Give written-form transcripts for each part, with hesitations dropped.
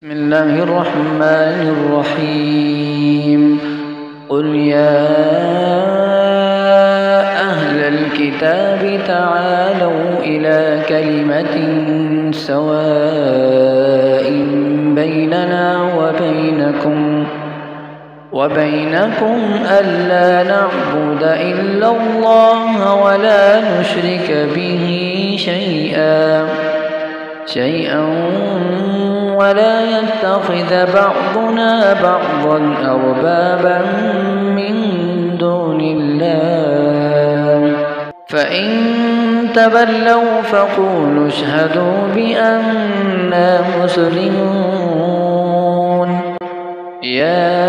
بسم الله الرحمن الرحيم. قل يا أهل الكتاب تعالوا إلى كلمة سواء بيننا وبينكم ألا نعبد إلا الله ولا نشرك به شيئا ولا يتخذ بعضنا بعضا أربابا من دون الله فإن تولوا فقولوا اشهدوا بأننا مسلمون. يا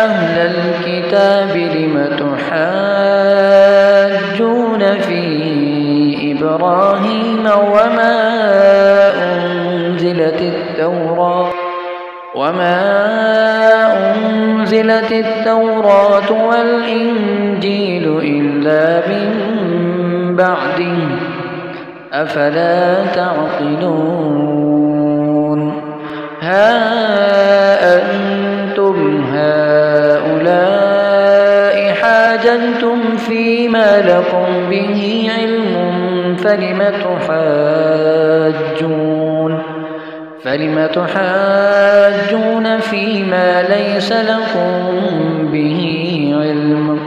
أهل الكتاب لم تحاجون في إبراهيم وما أنزلت التوراة والإنجيل إلا من بعده أفلا تعقلون. ها أنتم هؤلاء حاججتم فيما لكم به علم فلم تحاجون فيما ليس لكم به علم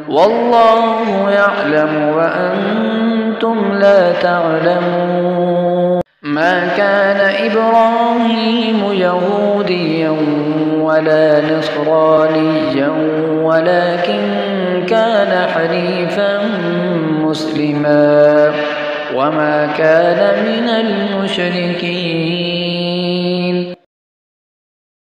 والله يعلم وأنتم لا تعلمون. ما كان إبراهيم يهوديا ولا نصرانيا ولكن كان حنيفا مسلما وما كان من المشركين.